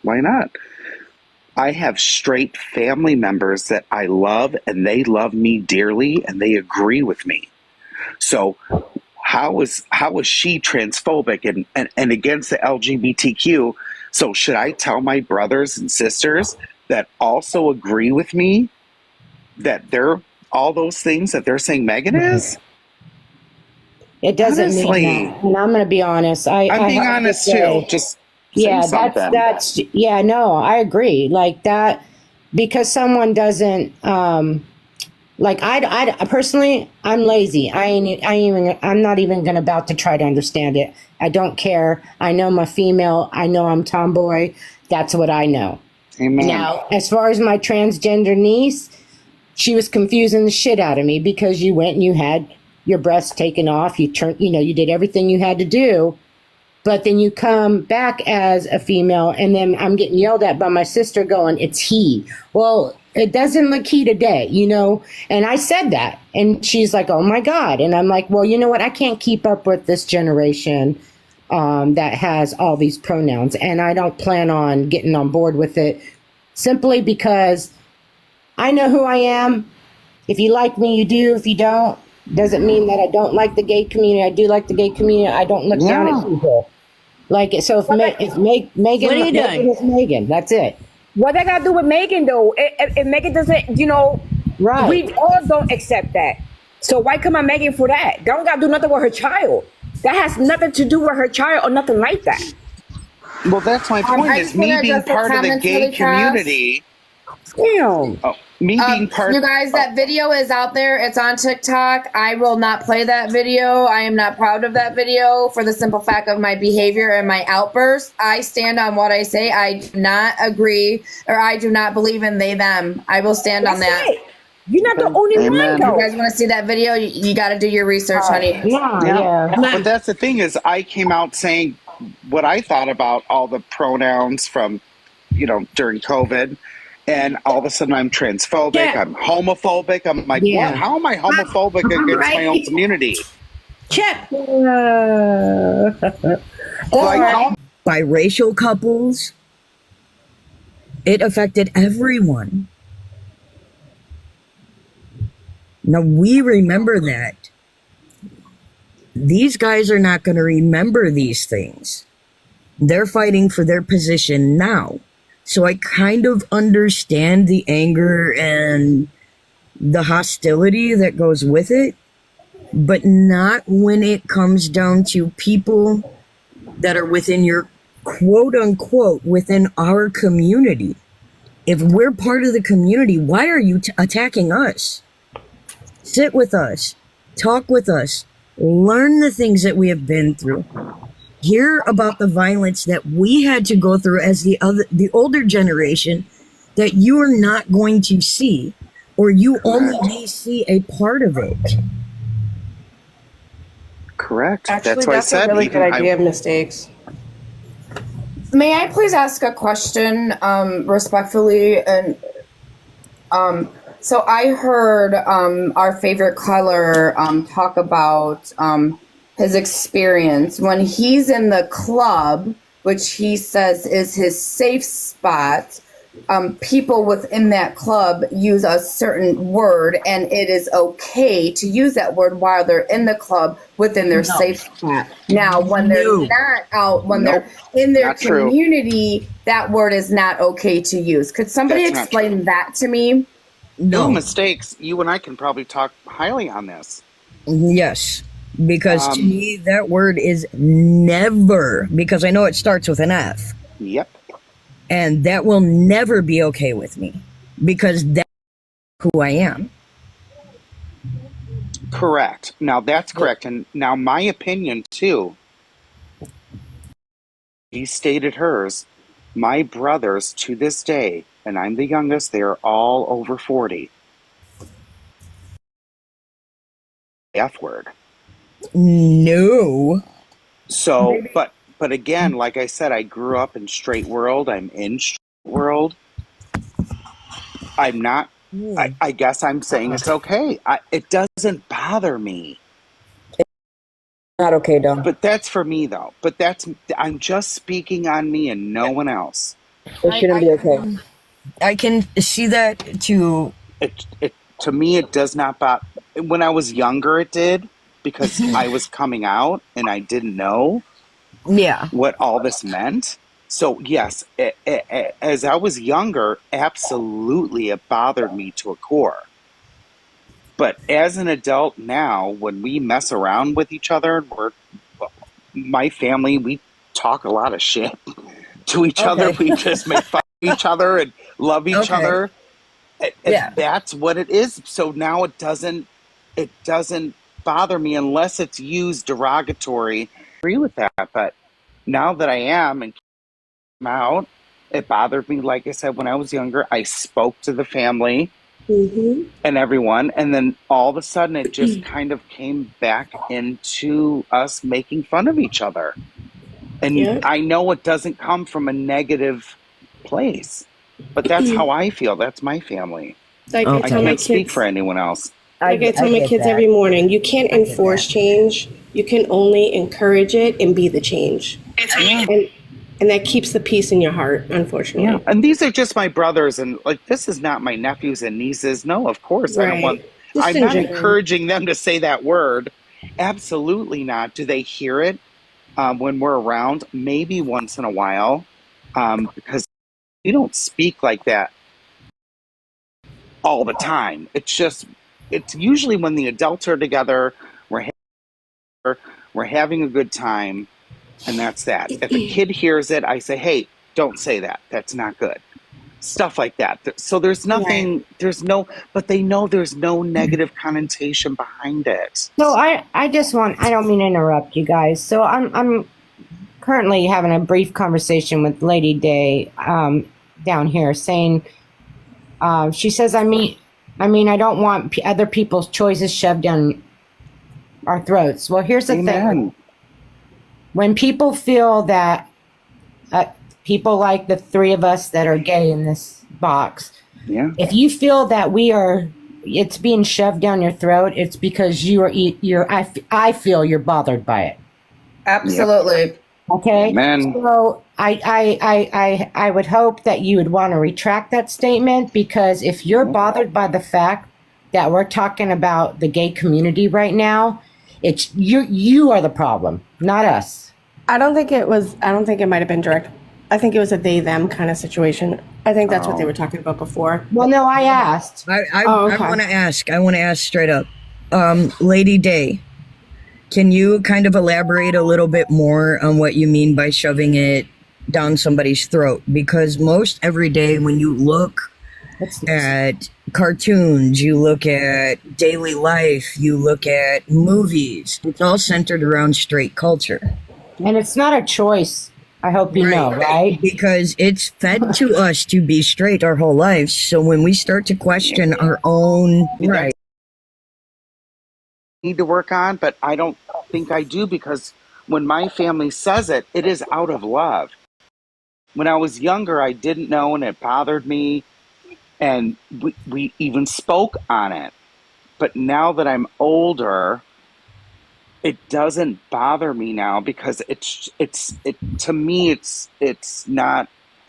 Why not? I have straight family members that I love and they love me dearly and they agree with me. So how is she transphobic and against the LGBTQ? So should I tell my brothers and sisters that also agree with me that they're all those things that they're saying Megan Right. is? It doesn't mean Honestly, that. And I'm going to be honest. I'm I being have to honest too. say, Just say yeah, something. yeah, no, I agree. Like that, because someone doesn't, like I personally, I'm lazy. I'm not even gonna about to try to understand it. I don't care. I know I'm a female. I know I'm tomboy. That's what I know. Amen. Now, as far as my transgender niece, she was confusing the shit out of me because you went and you had your breasts taken off. You did everything you had to do, but then you come back as a female, and then I'm getting yelled at by my sister going, it's he. Well, it doesn't look he today. And I said that. And she's like, oh my God. And I'm like, well, you know what? I can't keep up with this generation that has all these pronouns. And I don't plan on getting on board with it simply because I know who I am. If you like me, you do. If you don't, doesn't mean that I don't like the gay community. I do like the gay community. I don't look down at Yeah. people. Like, so Megan, What are you Megan doing? is Megan. That's it. What that got to do with Megan though? If Megan doesn't, Right. we all don't accept that. So why come on Megan for that? That don't got to do nothing with her child. That has nothing to do with her child or nothing like that. Well, that's my point. I Is just want me to being address the part of the comments gay really fast. community. Damn. Oh, me being part. You guys, that video is out there. It's on TikTok. I will not play that video. I am not proud of that video for the simple fact of my behavior and my outbursts. I stand on what I say. I do not agree or I do not believe in they, them. I will stand on That's that. it. You're not the only Amen. one You though. guys want to see that video? You got to do your research, honey. Yeah. But that's the thing is, I came out saying what I thought about all the pronouns from, during COVID, and all of a sudden I'm transphobic, Yeah. I'm homophobic. I'm like, Yeah. what? How am I homophobic against my own community? Chip. Like, how Biracial couples, it affected everyone. Now we remember that. These guys are not going to remember these things. They're fighting for their position now. So I kind of understand the anger and the hostility that goes with it, but not when it comes down to people that are within your quote unquote within our community. If we're part of the community, why are you attacking us? Sit with us, talk with us, learn the things that we have been through. Hear about the violence that we had to go through as the older generation that you are not going to see, or you only may see a part of it. correct? Actually, That's why I that's said a really even good idea of mistakes. May I please ask a question, respectfully? And so I heard our favorite color talk about his experience when he's in the club, which he says is his safe spot. People within that club use a certain word, and it is okay to use that word while they're in the club within their safe spot. Now, when they're No. not out, when Nope. they're in their Not true. community, that word is not okay to use. Could somebody That's not explain that to me? No No. mistakes. You and I can probably talk highly on this. Yes. Because to Um, me, that word is never, because I know it starts with an F, Yep. and that will never be okay with me because that's who I am. Correct. Now that's correct. And now my opinion too. He stated hers. My brothers to this day, and I'm the youngest, they are all over 40. F word. No. So, but again, like I said, I grew up in straight world. I'm in straight world. I'm not. I guess I'm saying it's okay. It doesn't bother me. Not okay, though. But that's for me though. But I'm just speaking on me and no one else. It shouldn't be okay. I can see that too. It to me it does not bother. When I was younger, it did because I was coming out and I didn't know Yeah. what all this meant. So yes, as I was younger, absolutely it bothered me to a core. But as an adult now, when we mess around with each other, my family, we talk a lot of shit to each other. Okay. We just make fun of each other and love each Okay. other. Yeah. That's what it is. So now it doesn't bother me unless it's used derogatory. I agree with that, but now that I am and came out, it bothered me. Like I said, when I was younger, I spoke to the family and everyone, and then all of a sudden it just kind of came back into us making fun of each other. And Yeah. I know it doesn't come from a negative place, but that's how I feel. That's my family. Like Okay. I I tell my can't speak kids, for anyone else. like I tell my get kids that. every morning, you can't get enforce that. change. You can only encourage it and be the change. And that keeps the peace in your heart, unfortunately. Yeah. And these are just my brothers, and like this is not my nephews and nieces. No, of course. I don't want Right. Just I'm in not general. encouraging them to say that word. Absolutely not. Do they hear it when we're around? Maybe once in a while. Because we don't speak like that all the time. It's usually when the adults are together, we're having a good time, and that's that. If a kid hears it, I say, hey, don't say that. That's not good. Stuff like that. So there's nothing, but they know there's no negative connotation behind it. So I just want, I don't mean to interrupt you guys. So I'm currently having a brief conversation with Lady Day down here saying, she says, I mean, I don't want other people's choices shoved down our throats. Well, here's the thing. Amen. When people feel that people like the three of us that are gay in this box, Yeah. if you feel that it's being shoved down your throat, it's because I feel you're bothered by it. Absolutely. Okay. Amen. So I would hope that you would want to retract that statement, because if you're bothered by the fact that we're talking about the gay community right now, it's you are the problem, not us. I don't think it might have been direct. I think it was a they them kind of situation. I think that's what they were talking about before. Well, no, I asked. I okay. want to ask. I want to ask straight up, Lady Day. Can you kind of elaborate a little bit more on what you mean by shoving it down somebody's throat? Because most every day when you look at cartoons, you look at daily life, you look at movies, it's all centered around straight culture. And it's not a choice. I hope you know, right? Because it's fed to us to be straight our whole lives. So when we start to question our own right. Need to work on, but I don't think I do, because when my family says it, it is out of love. When I was younger, I didn't know, and it bothered me, and we even spoke on it. But now that I'm older, it doesn't bother me now, because to me it's not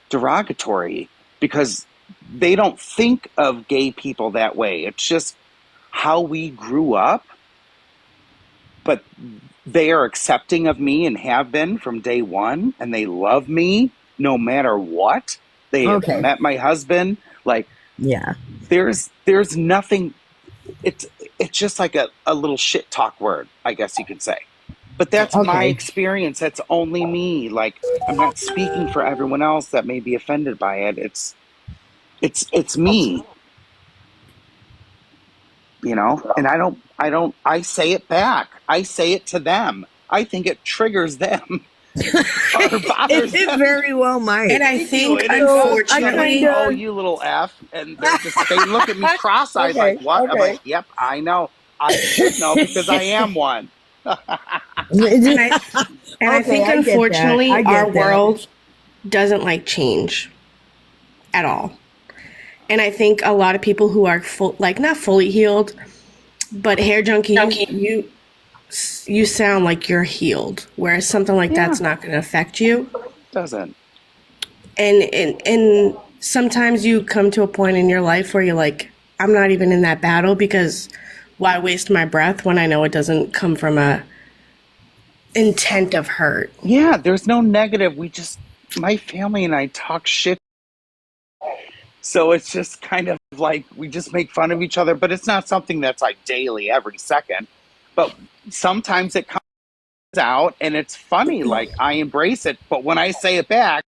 derogatory, because they don't think of gay people that way. It's just how we grew up. But they are accepting of me and have been from day one, and they love me no matter what. They have met my husband. Like, yeah, there's nothing. It's just like a little shit talk word, I guess you could say. But that's my experience. That's only me. Like, I'm not speaking for everyone else that may be offended by it. It's me. You know, and I say it back. I say it to them. I think it triggers them. Or bothers it them. very well might. And I think, And it's unfortunately, oh, you little F. And they look at me cross-eyed like, what? I'm like, yep, I know. I should know, because I am one. and I think, I get that. unfortunately, I get our that. world doesn't like change at all. And I think a lot of people who are not fully healed, but hair junkie, you sound like you're healed, whereas something like that's not going to affect you. Doesn't. And sometimes you come to a point in your life where you're like, I'm not even in that battle, because why waste my breath when I know it doesn't come from a intent of hurt. Yeah, there's no negative. My family and I talk shit. So it's just kind of like we just make fun of each other, but it's not something that's like daily, every second. But sometimes it comes out and it's funny. Like I embrace it. But when I say it back,